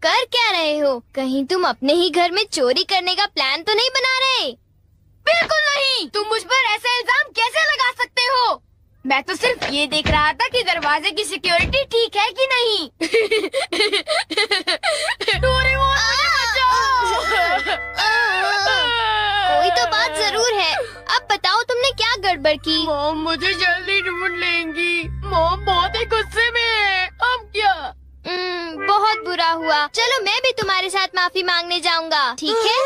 कर क्या रहे हो? कहीं तुम अपने ही घर में चोरी करने का प्लान तो नहीं बना रहे? बिल्कुल नहीं। तुम मुझ पर ऐसा इल्जाम कैसे लगा सकते हो? मैं तो सिर्फ ये देख रहा था कि दरवाजे की सिक्योरिटी ठीक है कि नहीं। डोरेमोन, मुझे बचाओ। कोई तो बात जरूर है। अब बताओ तुमने क्या गड़बड़ की? मॉम मुझे जल्दी ढूंढ लेंगी। मॉम बहुत ही गुस्से में है। अब क्या? बहुत बुरा हुआ। चलो मैं भी तुम्हारे साथ माफी मांगने जाऊंगा, ठीक है?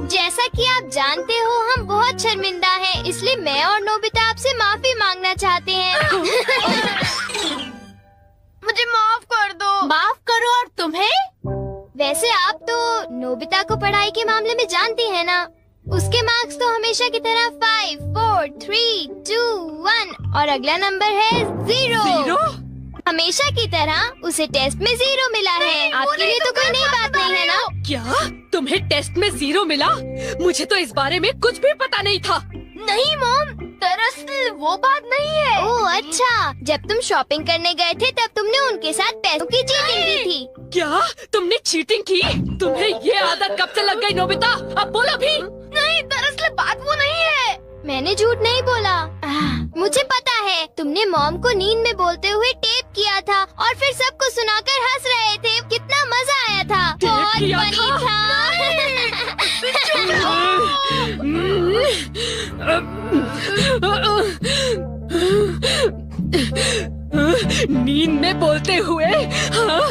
जैसा कि आप जानते हो हम बहुत शर्मिंदा हैं, इसलिए मैं और नोबिता आपसे माफी मांगना चाहते हैं। मुझे माफ कर दो। माफ करो और तुम्हें? वैसे आप तो नोबिता को पढ़ाई के मामले में जानती हैं ना? उसके मार्क्स तो हमेशा की तरह 5, 4, 3, 2, 1 और अगला नंबर है 0। हमेशा की तरह उसे टेस्ट में 0 मिला है। आपके लिए तो कोई नई बात नहीं है ना? क्या तुम्हें टेस्ट में 0 मिला? मुझे तो इस बारे में कुछ भी पता नहीं था। नहीं मॉम, दरअसल वो बात नहीं है। ओह अच्छा, जब तुम शॉपिंग करने गए थे तब तुमने उनके साथ पैसों की चीटिंग की थी। क्या तुमने चीटिंग की? तुम्हें ये आदत कब से लग गई नोबिता? अब बोलो भी। नहीं, दरअसल बात वो नहीं है। मैंने झूठ नहीं बोला। मुझे पता है, तुमने मॉम को नींद में बोलते हुए टेप किया था और फिर सबको सुनाकर हंस रहे थे। कितना मजा आया था। बहुत किया फनी था। नींद में बोलते हुए? हाँ?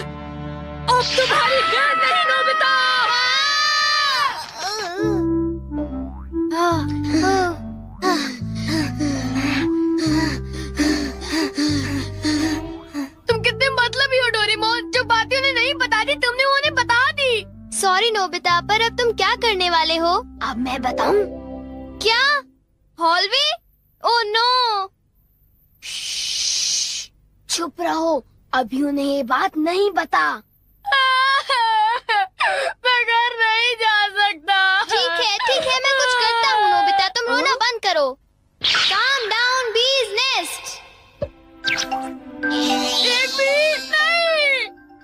अब तुम्हारी गैर नहीं नोबिता। तुम कितने मतलबी हो डोरेमोन। जो बातें उन्हें नहीं बता दी तुमने उन्हें बता दी। सॉरी नोबिता, पर अब तुम क्या करने वाले हो? अब मैं बताऊं? क्या? हॉलवे? Oh no. चुप रहो, अभी उन्हें ये बात नहीं बता। मैं घर नहीं जा सकता। ठीक है, मैं कुछ करता हूँ नोबिता, तुम रोना बंद करो। Calm down, bee's nest। नहीं।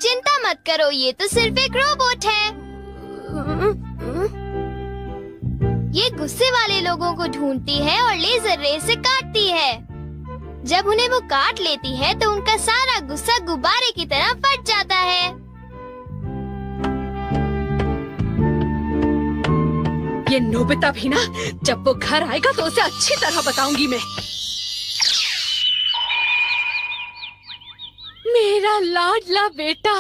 चिंता मत करो, ये तो सिर्फ एक रोबोट है। ये गुस्से वाले लोगों को ढूंढती है और लेजर रे से काटती है। जब उन्हें वो काट लेती है तो उनका सारा गुस्सा गुब्बारे की तरह फट जाता है। ये नोबिता भी ना, जब वो घर आएगा तो उसे अच्छी तरह बताऊंगी मैं। मेरा लाडला बेटा।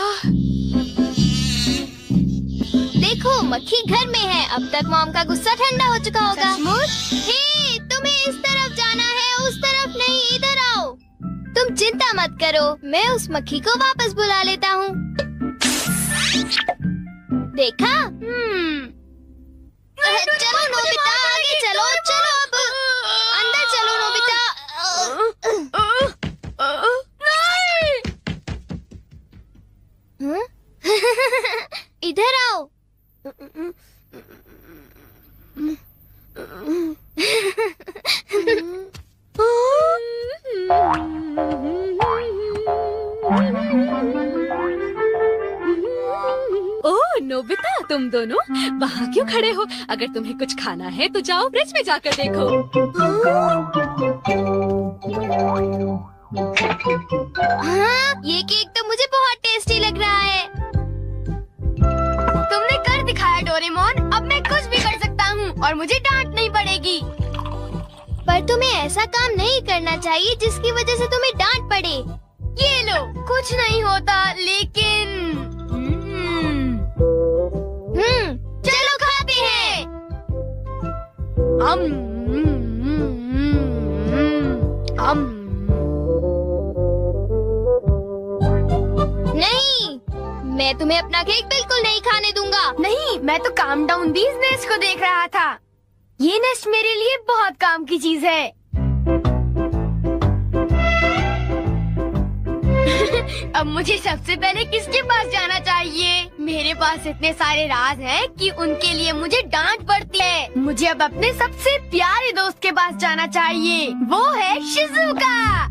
देखो मक्खी घर में है। अब तक मॉम का गुस्सा ठंडा हो चुका होगा। हे, तुम्हें इस तरफ जाना है, उस तरफ नहीं, इधर आओ। तुम चिंता मत करो, मैं उस मक्खी को वापस बुला लेता हूँ। देखा? चलो नोबिता, आगे चलो, चलो अब अंदर चलो नोबिता। इधर आओ। ओह नोबिता, तुम दोनों वहाँ क्यों खड़े हो? अगर तुम्हें कुछ खाना है तो जाओ फ्रिज में जाकर देखो। हाँ, ये केक तो मुझे बहुत टेस्टी लग रहा है। तुमने कर दिखाया डोरेमोन। अब मैं कुछ भी कर सकता हूँ और मुझे डांट नहीं पड़ेगी। पर तुम्हें ऐसा काम नहीं करना चाहिए जिसकी वजह से तुम्हें डांट पड़े। ये लो, कुछ नहीं होता, लेकिन चलो खाते हैं। नहीं, मैं तुम्हें अपना केक बिल्कुल नहीं खाने दूंगा। नहीं, मैं तो काम डाउन बीज नेस्ट को देख रहा था। ये नेस्ट मेरे लिए बहुत काम की चीज है। अब मुझे सबसे पहले किसके पास जाना चाहिए? मेरे पास इतने सारे राज हैं कि उनके लिए मुझे डांट पड़ती है। मुझे अब अपने सबसे प्यारे दोस्त के पास जाना चाहिए। वो है शिजुका।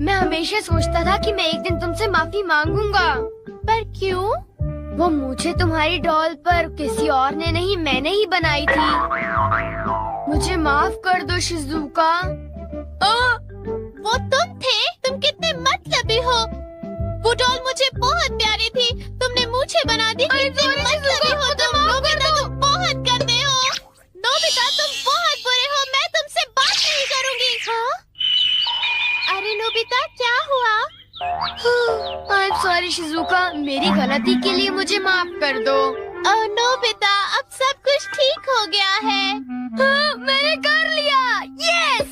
मैं हमेशा सोचता था कि मैं एक दिन तुमसे माफी मांगूंगा, पर क्यों? वो मुझे तुम्हारी डॉल पर किसी और ने नहीं, मैंने ही बनाई थी। मुझे माफ कर दो शिजुका। वो तुम थे? तुम कितने मतलबी हो। वो डॉल मुझे बहुत प्यारी थी, तुमने मुझे बना दी। कितने मतलबी हो तुम। नोबिता तुम बहुत गंदे हो। नोबिता तुम बहुत बुरे हो, मैं तुमसे बात नहीं करूँगी। हाँ? अरे नोबिता क्या हुआ? I'm sorry शिजुका, मेरी गलती के लिए मुझे माफ कर दो। ओह नोबिता, अब सब कुछ ठीक हो गया है। हाँ, मैंने कर लिया। Yes.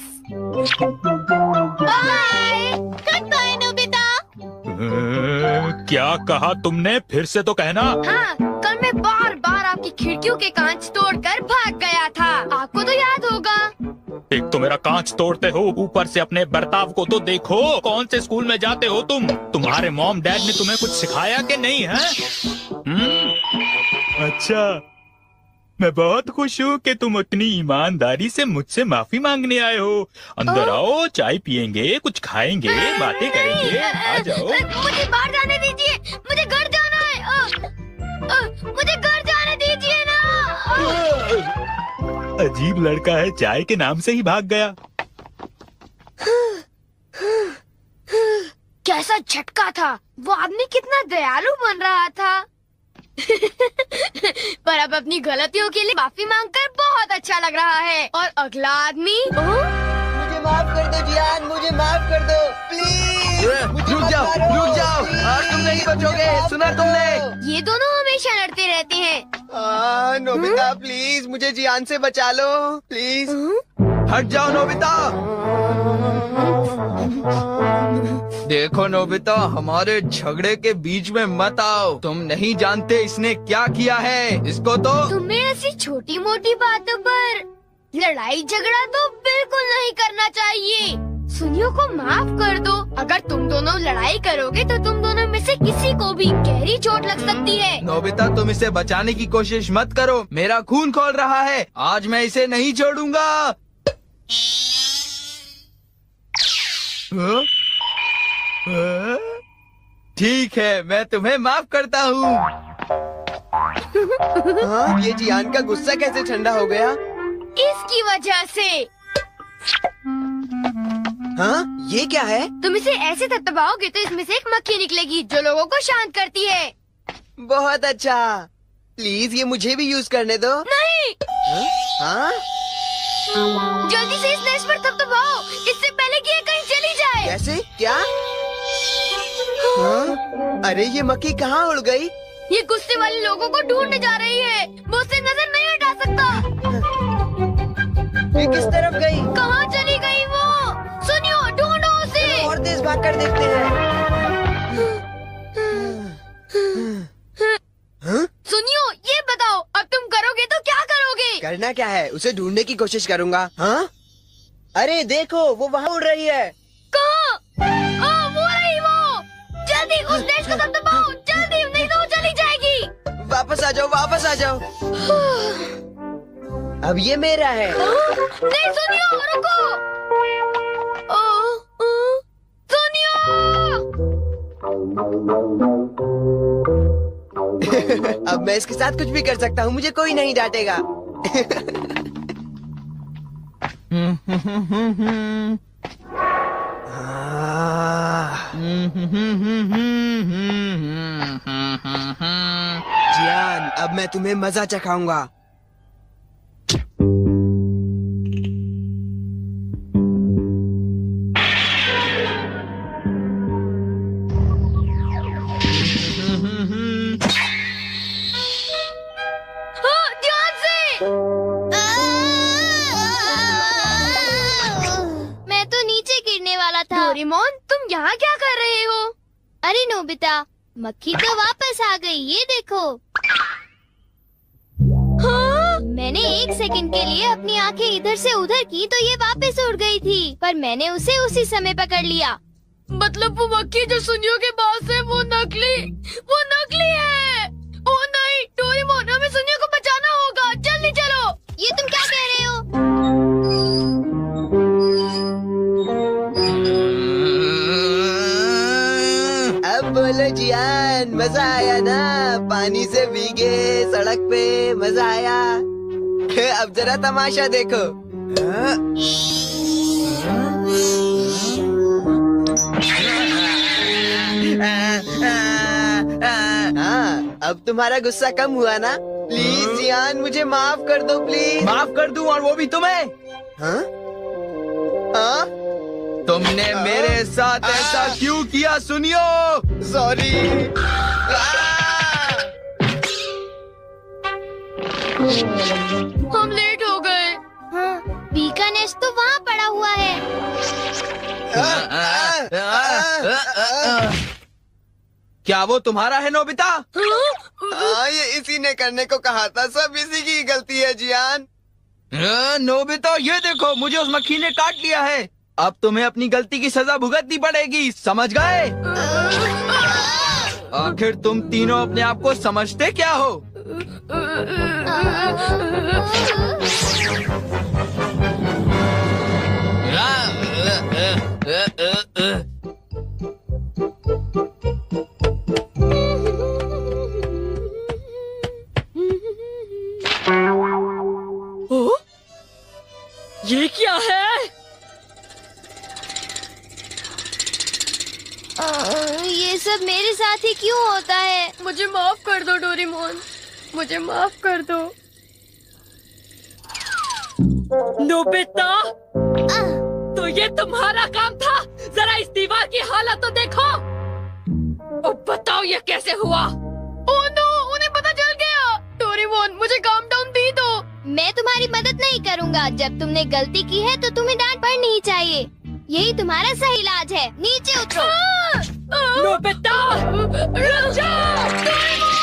Bye. Goodbye Nobita. क्या कहा तुमने? फिर से तो कहना। हाँ, कल मैं बार बार आपकी खिड़कियों के कांच तोड़कर भाग गया था, आपको तो याद होगा। एक तो मेरा कांच तोड़ते हो, ऊपर से अपने बर्ताव को तो देखो। कौन से स्कूल में जाते हो तुम? तुम्हारे मॉम डैड ने तुम्हें कुछ सिखाया कि नहीं है? अच्छा, मैं बहुत खुश हूँ कि तुम इतनी ईमानदारी से मुझसे माफी मांगने आए हो। अंदर आओ, चाय पियेंगे, कुछ खाएंगे, बातें करेंगे। आ जाओ। मुझे बाहर जाने दीजिए, मुझे घर जाना है। मुझे घर जाने दीजिए ना। अजीब लड़का है, चाय के नाम से ही भाग गया। कैसा झटका था। वो आदमी कितना दयालु बन रहा था। पर अब अपनी गलतियों के लिए माफी मांगकर बहुत अच्छा लग रहा है। और अगला आदमी मुझे माफ कर दो जियान, मुझे माफ कर दो प्लीज। रुक जाओ, आज तुम नहीं बचोगे, सुना तुमने? ये दोनों हमेशा लड़ते रहते हैं। नोबिता प्लीज मुझे जियान से बचा लो प्लीज। हट जाओ नोबिता। देखो नोबिता, हमारे झगड़े के बीच में मत आओ। तुम नहीं जानते इसने क्या किया है। इसको तो तुम्हें ऐसी छोटी मोटी बातों पर लड़ाई झगड़ा तो बिल्कुल नहीं करना चाहिए। सुनियो को माफ कर दो। अगर तुम दोनों लड़ाई करोगे तो तुम दोनों में से किसी को भी गहरी चोट लग सकती है। नोबिता, तुम इसे बचाने की कोशिश मत करो। मेरा खून खोल रहा है, आज मैं इसे नहीं छोड़ूंगा। ठीक है, मैं तुम्हें माफ करता हूँ। ये जियान का गुस्सा कैसे ठंडा हो गया? इसकी वजह से। हाँ, ये क्या है? तुम इसे ऐसे दबाओगे तो इसमें से एक मक्खी निकलेगी जो लोगों को शांत करती है। बहुत अच्छा, प्लीज ये मुझे भी यूज करने दो। नहीं। हाँ? जल्दी से इस नेस्ट पर दबाओ, इससे पहले कि ये कहीं चली जाए। कैसे? क्या? हाँ? अरे ये मक्खी कहाँ उड़ गई? ये गुस्से वाले लोगों को ढूंढने जा रही है। वो उससे नजर नहीं हटा सकता। ये किस तरफ गई? कहाँ चली गई वो? सुनियो, ढूंढो उसे। और तेज भाग कर देखते हैं। सुनियो, ये बताओ अब तुम करोगे तो क्या करोगे? करना क्या है? उसे ढूंढने की कोशिश करूँगा। हाँ? अरे देखो, वो वहाँ उड़ रही है। कहाँ? वो रही वो। जल्दी उस नेस्ट को दबाओ, जल्दी, नहीं तो वो चली जाएगी। वापस आ जाओ, वापस आ जाओ। अब ये मेरा है। नहीं सुनियो, रुको। सुनियो। अब मैं इसके साथ कुछ भी कर सकता हूँ, मुझे कोई नहीं डांटेगा। जियान, अब मैं तुम्हें मजा चखाऊंगा। ध्यान से। मैं तो नीचे गिरने वाला था। डोरेमोन, तुम यहाँ क्या कर रहे हो? अरे नोबिता, मक्खी तो वापस आ गई, ये देखो। हाँ? मैंने 1 सेकंड के लिए अपनी आंखें इधर से उधर की तो ये वापस उड़ गई थी, पर मैंने उसे उसी समय पकड़ लिया। मतलब वो मक्खी जो सुनियो के पास है वो नकली है। ओ नहीं, डोरेमोन, हमें सुनियो को बचाना होगा, जल्दी चलो। ये तुम क्या कह रहे हो? बोलो जियान, मजा आया ना? पानी से भीगे सड़क पे, मजा आया। अब जरा तमाशा देखो। हाँ, अब तुम्हारा गुस्सा कम हुआ ना? प्लीज जियान, मुझे माफ कर दो प्लीज। माफ कर दूं, और वो भी तुम्हें? हाँ? हाँ? तुमने मेरे साथ ऐसा क्यों किया? सुनियो। सॉरी। हम लेट हो गए। हाँ, बी का नेस्ट तो वहाँ पड़ा हुआ है। क्या वो तुम्हारा है नोबिता? ये इसी ने करने को कहा था, सब इसी की गलती है जियान। नोबिता, ये देखो, मुझे उस मक्खी ने काट लिया है। अब तुम्हें अपनी गलती की सजा भुगतनी पड़ेगी, समझ गए? आखिर तुम तीनों अपने आप को समझते क्या हो? ओ, ये क्या है? ये सब मेरे साथ ही क्यों होता है? मुझे माफ कर दो डोरेमोन, मुझे माफ कर दो। नोबिता, तो ये तुम्हारा काम था? जरा इस दीवार की हालत तो देखो। अब बताओ ये कैसे हुआ? ओह नो, उन्हें पता चल गया। डोरेमोन, मुझे काम डाउन दी दो। मैं तुम्हारी मदद नहीं करूँगा। जब तुमने गलती की है तो तुम्हें डांट पड़नी ही चाहिए। यही तुम्हारा सही इलाज है। नीचे उतरो। नोबिता, रुक जाओ।